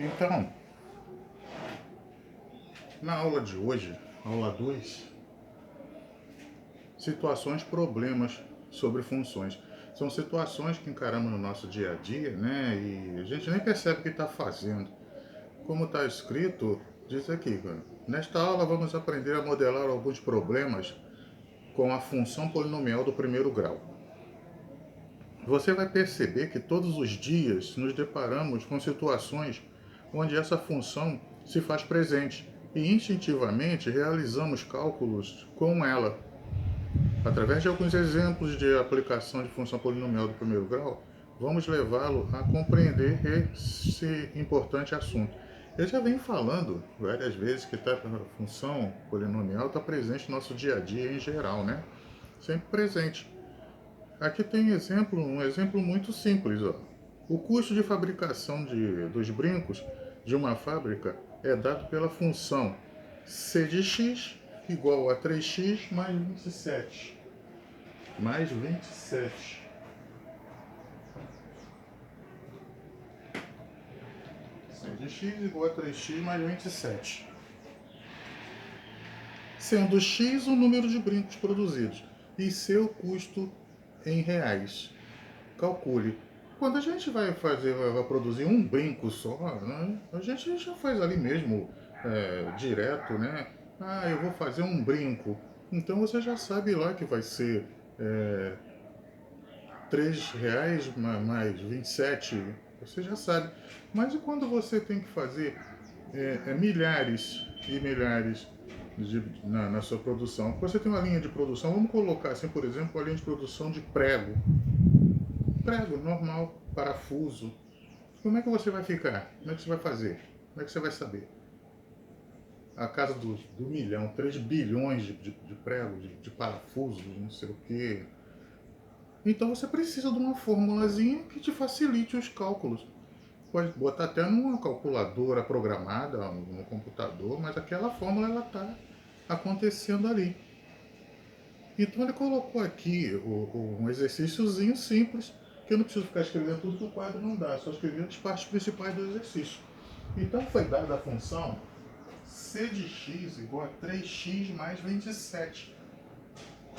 Então, na aula de hoje, aula 2, situações, problemas sobre funções. São situações que encaramos no nosso dia a dia, né? E a gente nem percebe o que está fazendo. Como está escrito, diz aqui, cara. Nesta aula vamos aprender a modelar alguns problemas com a função polinomial do primeiro grau. Você vai perceber que todos os dias nos deparamos com situações onde essa função se faz presente e instintivamente realizamos cálculos com ela. Através de alguns exemplos de aplicação de função polinomial do primeiro grau, vamos levá-lo a compreender esse importante assunto. Eu já venho falando várias vezes que a função polinomial está presente no nosso dia a dia em geral, né? Sempre presente. Aqui tem um exemplo muito simples. Ó. O custo de fabricação dos brincos de uma fábrica é dado pela função c de x igual a 3x mais 27. Mais 27. C de x igual a 3x mais 27. Sendo x o número de brincos produzidos e seu custo em reais. Calcule. Quando a gente vai produzir um brinco só, né, a gente já faz ali mesmo, direto, né? Ah, eu vou fazer um brinco. Então você já sabe lá que vai ser R$ 3 mais 27, você já sabe. Mas e quando você tem que fazer milhares e milhares na sua produção? Você tem uma linha de produção, vamos colocar assim, por exemplo, a linha de produção de prego. Prego normal, parafuso. Como é que você vai ficar? Como é que você vai fazer? Como é que você vai saber? A casa do milhão, 3 bilhões de pregos, de parafusos, não sei o quê. Então você precisa de uma formulazinha que te facilite os cálculos. Pode botar até numa calculadora programada, no computador, mas aquela fórmula ela está acontecendo ali. Então ele colocou aqui um exercíciozinho simples, que eu não preciso ficar escrevendo tudo que o quadro não dá, só escrever as partes principais do exercício. Então foi dada a função c de x igual a 3x mais 27.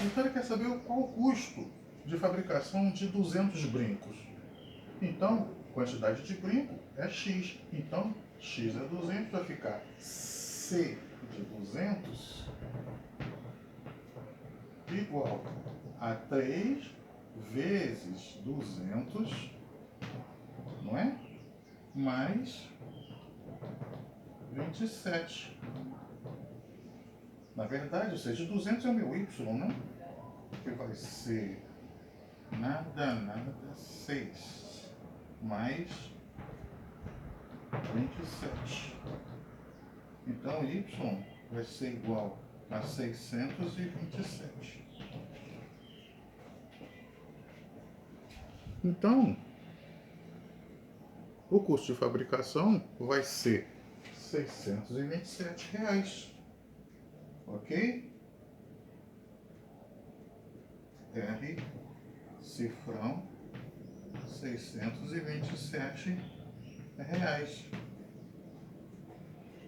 Então ele quer saber qual o custo de fabricação de 200 brincos. Então, quantidade de brinco é x. Então, x é 200, vai ficar c de 200 igual a 3 vezes 200, não é? Mais 27. Na verdade, ou seja, 200 é o meu y, não? Que vai ser nada, 6 mais 27. Então, y vai ser igual a 627. Então, o custo de fabricação vai ser R$ 627. Ok? R, cifrão, R$ 627.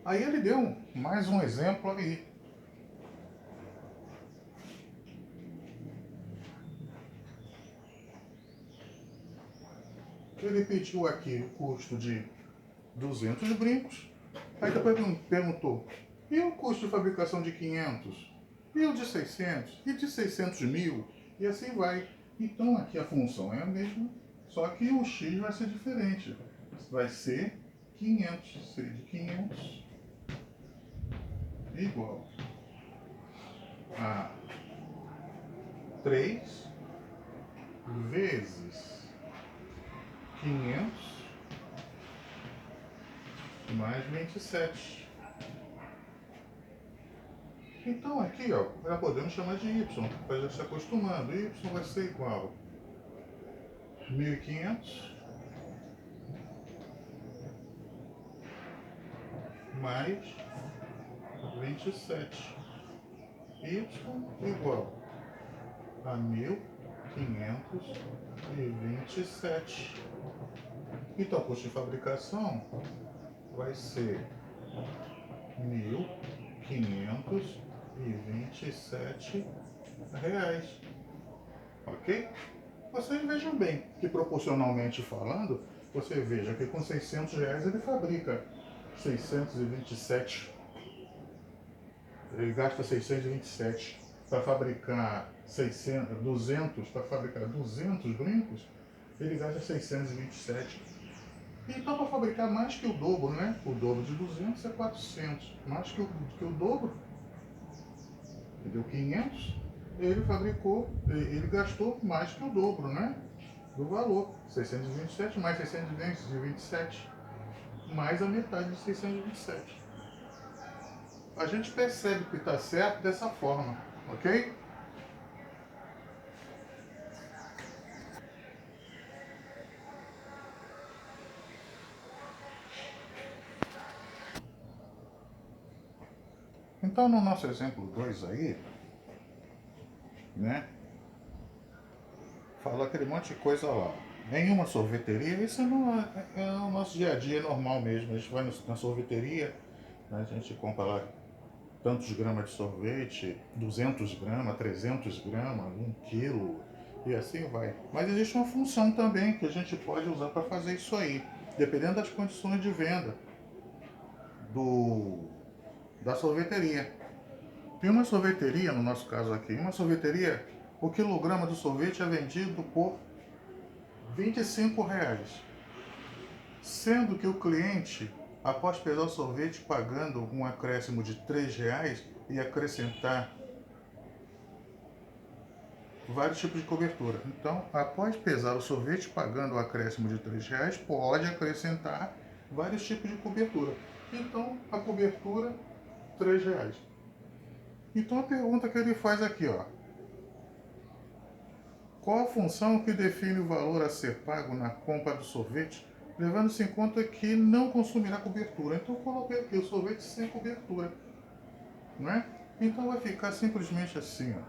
Aí ele deu mais um exemplo aí. Ele pediu aqui o custo de 200 brincos. Aí depois perguntou, e o custo de fabricação de 500? E o de 600? E de 600 mil? E assim vai. Então aqui a função é a mesma, só que o x vai ser diferente. Vai ser 500. C de 500 igual a 3 vezes 500 mais 27. Então aqui, ó, já podemos chamar de y, para já se acostumando. Y vai ser igual a 1.500 mais 27. Y igual a 1.527. Então, o custo de fabricação vai ser R$ 1.527. Ok? Vocês vejam bem que, proporcionalmente falando, você veja que com R$ 600 ele fabrica 627. Ele gasta 627 para fabricar 200, para fabricar 200 brincos, ele gasta 627. Então, para fabricar mais que o dobro, né? O dobro de 200 é 400. Mais que o dobro, entendeu? 500, ele fabricou, ele gastou mais que o dobro, né? Do valor. 627 mais 627, mais a metade de 627. A gente percebe que está certo dessa forma, ok? Então, no nosso exemplo 2 aí, né? Falou aquele monte de coisa lá. Em uma sorveteria, isso não é o nosso dia a dia normal mesmo. A gente vai na sorveteria, né, a gente compra lá tantos gramas de sorvete, 200 gramas, 300 gramas, 1 quilo, e assim vai. Mas existe uma função também que a gente pode usar para fazer isso aí, dependendo das condições de venda do, da sorveteria. Em uma sorveteria, no nosso caso aqui, em uma sorveteria, o quilograma do sorvete é vendido por R$ 25, sendo que o cliente, após pesar o sorvete pagando um acréscimo de R$ 3 e acrescentar vários tipos de cobertura. Então, após pesar o sorvete pagando o acréscimo de R$ 3, pode acrescentar vários tipos de cobertura. Então, a cobertura, R$ 3. Então, a pergunta que ele faz aqui, ó. Qual a função que define o valor a ser pago na compra do sorvete, levando-se em conta que não consumirá cobertura? Então eu coloquei aqui o sorvete sem cobertura, não é? Então vai ficar simplesmente assim, ó.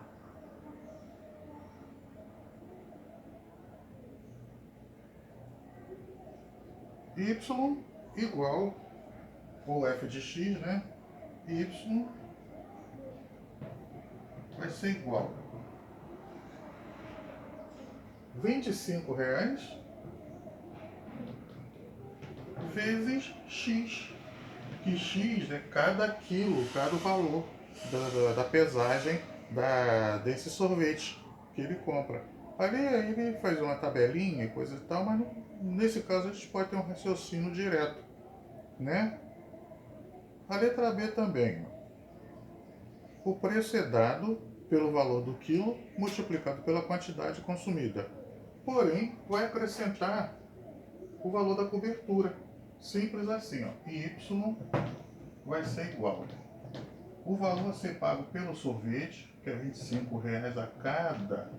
Y igual, ou f de x, né? Y vai ser igual R$ 25 vezes x, que x é cada quilo, cada valor da pesagem desse sorvete que ele compra. Ali ele faz uma tabelinha e coisa e tal, mas nesse caso a gente pode ter um raciocínio direto, né? A letra B também. O preço é dado pelo valor do quilo multiplicado pela quantidade consumida. Porém, vai acrescentar o valor da cobertura. Simples assim, ó. Y vai ser igual. O valor a ser pago pelo sorvete, que é R$ 25 a cada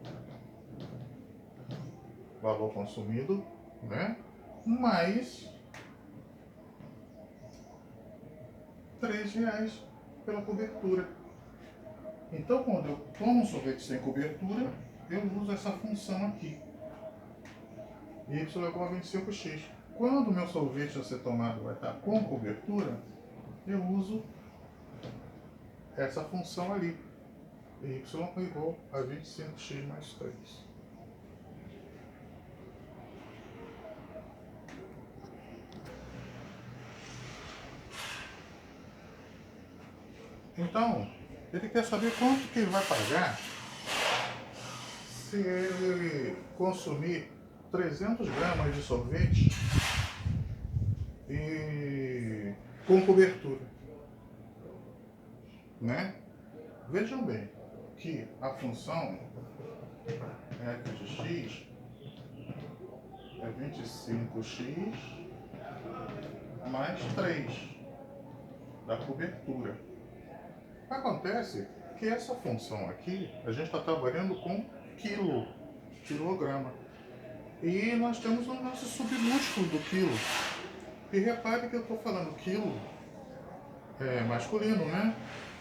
valor consumido, né? Mais R$ 3 pela cobertura. Então, quando eu tomo um sorvete sem cobertura, eu uso essa função aqui. Y é igual a 25x. Quando o meu sorvete a ser tomado vai estar com cobertura, eu uso essa função ali. Y é igual a 25x mais 3. Então, ele quer saber quanto que ele vai pagar se ele consumir 300 gramas de sorvete e com cobertura, né? Vejam bem que a função f de x é 25x mais 3 da cobertura. Acontece que essa função aqui, a gente está trabalhando com quilograma. E nós temos o nosso submúltiplo do quilo. E repare que eu estou falando quilo masculino, né?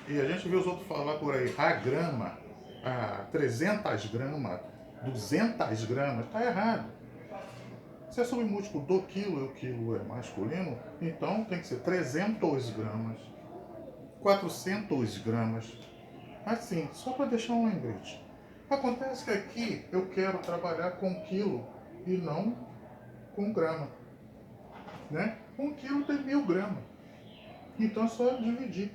E a gente vê os outros falar por aí, a grama, a 300 gramas, 200 gramas, está errado. Se é submúltiplo do quilo e o quilo é masculino, então tem que ser 300 gramas, 400 gramas, assim, só para deixar um lembrete. Acontece que aqui eu quero trabalhar com quilo e não com grama, né? 1 quilo tem 1000 gramas, então é só dividir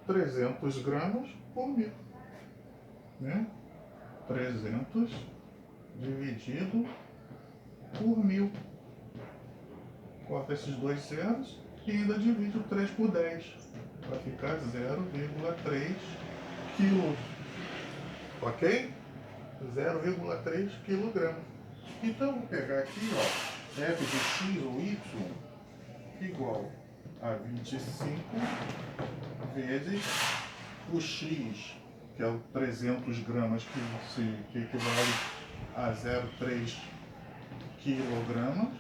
300 gramas por 1000, né? 300 dividido por 1000. Corta esses dois zeros e ainda divide o 3 por 10. Vai ficar 0,3 quilos. Ok? 0,3 kg. Então, eu vou pegar aqui, ó, f de x ou y igual a 25 vezes o x, que é o 300 gramas, que equivale a 0,3 kg,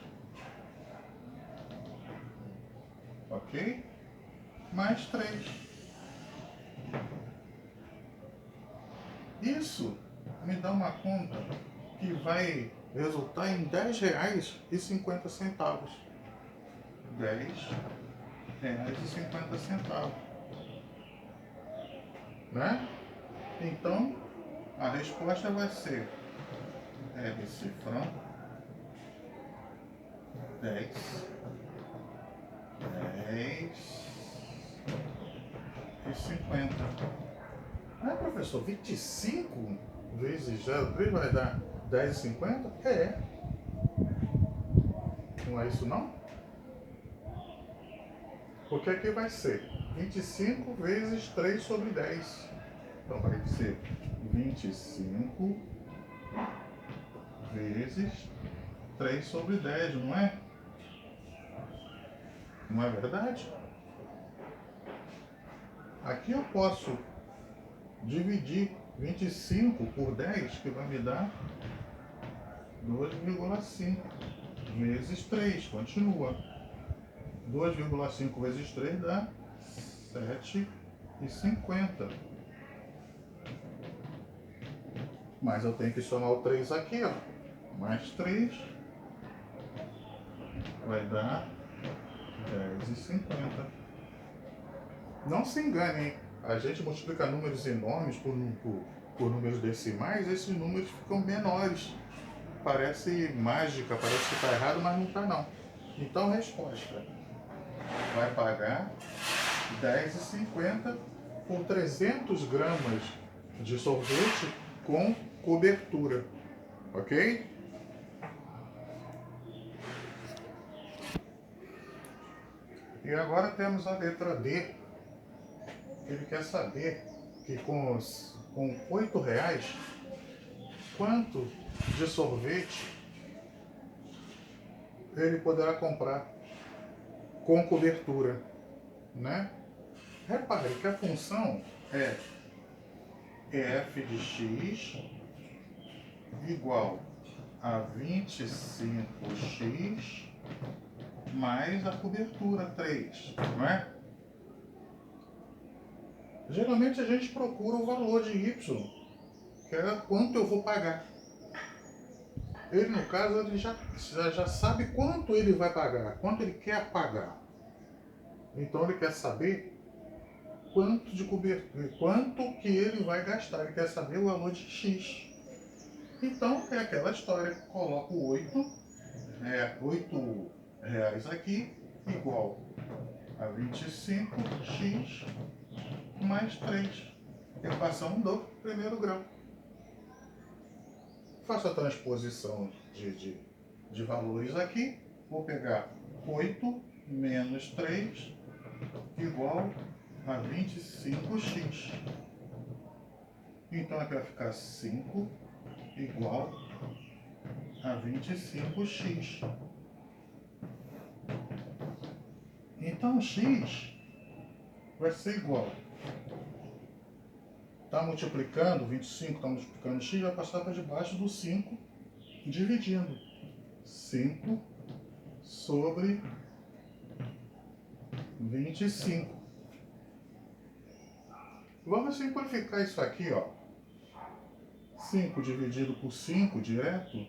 ok? Mais 3. Isso me dá uma conta que vai resultar em R$ 10,50. R$ 10,50. Né? Então, a resposta vai ser R cifrão 10 e 50. Ah, professor, 25 vezes 0,3 vai dar 10,50? É. Não é isso não? Porque aqui vai ser 25 vezes 3 sobre 10. Então vai ser 25 vezes 3 sobre 10, não é? Não é verdade? Aqui eu posso dividir 25 por 10, que vai me dar 2,5 vezes 3, continua. 2,5 vezes 3 dá 7,50. Mas eu tenho que somar o 3 aqui, ó. Mais 3 vai dar 10,50. Não se engane, hein? A gente multiplica números enormes por números decimais, esses números ficam menores. Parece mágica, parece que está errado, mas não está não. Então, resposta: vai pagar 10,50 por 300 gramas de sorvete com cobertura. Ok? E agora temos a letra D. Ele quer saber que com R$ 8, quanto de sorvete ele poderá comprar com cobertura, né? Repare que a função é f de x igual a 25x mais a cobertura 3, não é? Geralmente a gente procura o valor de y, que é quanto eu vou pagar. Ele, no caso, ele já sabe quanto ele vai pagar, quanto ele quer pagar. Então ele quer saber quanto de cobertura, quanto que ele vai gastar, ele quer saber o valor de x. Então é aquela história, coloco 8 reais aqui, igual a 25x mais 3, equação do primeiro grau. Faço a transposição de valores aqui, vou pegar 8 menos 3 igual a 25x. Então aqui vai ficar 5 igual a 25x. Então x vai ser igual. Está multiplicando, 25 está multiplicando x, vai passar para debaixo do 5, dividindo. 5 sobre 25. Vamos simplificar isso aqui, ó. 5 dividido por 5 direto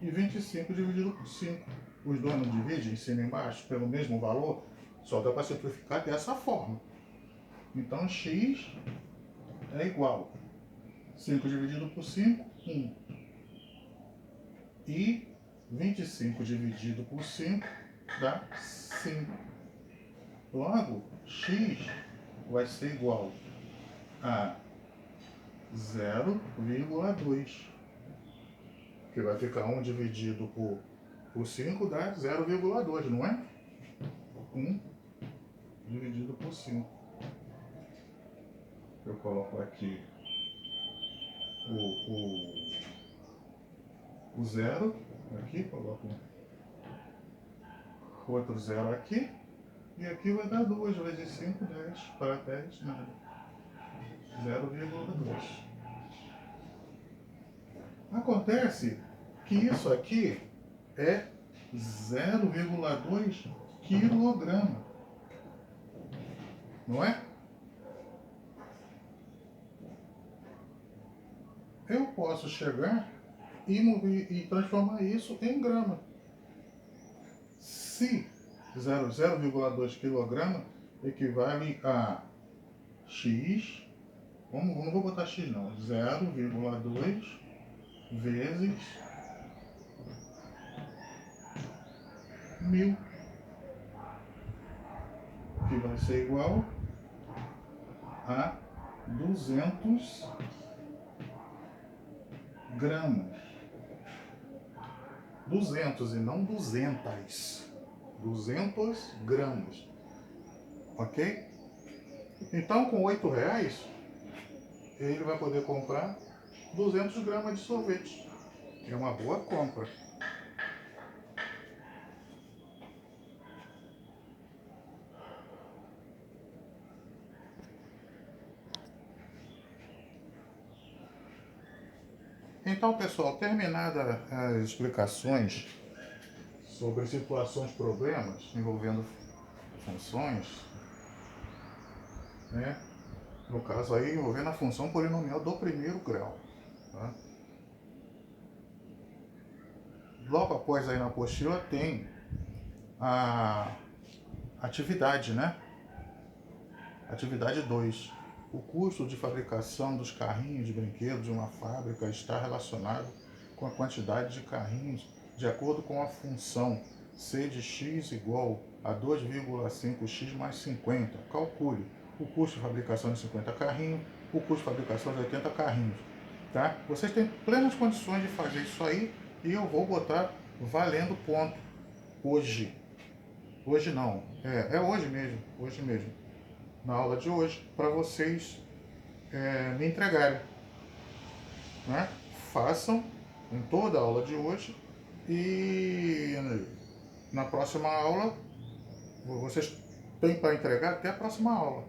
e 25 dividido por 5. Os dois não dividem em cima e embaixo pelo mesmo valor, só dá para simplificar dessa forma. Então x é igual 5 dividido por 5, 1. E 25 dividido por 5 dá 5. Logo, x vai ser igual a 0,2. Que vai ficar 1 dividido por 5 dá 0,2, não é? 1 dividido por 5. Eu coloco aqui o 0, aqui, coloco outro 0 aqui, e aqui vai dar 2 vezes 5, 10, para 10, nada. 0,2. Acontece que isso aqui é 0,2 quilograma, não é? Eu posso chegar e transformar isso em grama. Se 0,2 kg equivale a x, não vou botar x não, 0,2 vezes 1000, que vai ser igual a 200 gramas. 200 e não 200. 200 gramas. Ok? Então, com R$8, ele vai poder comprar 200 gramas de sorvete. É uma boa compra. Então, pessoal, terminadas as explicações sobre situações, problemas envolvendo funções, né? No caso aí, envolvendo a função polinomial do primeiro grau. Tá? Logo após aí na apostila tem a atividade, né? Atividade 2. O custo de fabricação dos carrinhos de brinquedos de uma fábrica está relacionado com a quantidade de carrinhos de acordo com a função C de x igual a 2,5x mais 50. Calcule o custo de fabricação de 50 carrinhos, o custo de fabricação de 80 carrinhos. Tá? Vocês têm plenas condições de fazer isso aí e eu vou botar valendo ponto hoje. Hoje não, é hoje mesmo, na aula de hoje, para vocês me entregarem. Né? Façam em toda a aula de hoje e na próxima aula vocês têm para entregar até a próxima aula.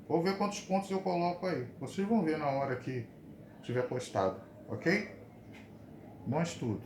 Vou ver quantos pontos eu coloco aí. Vocês vão ver na hora que tiver postado, ok? Bom estudo.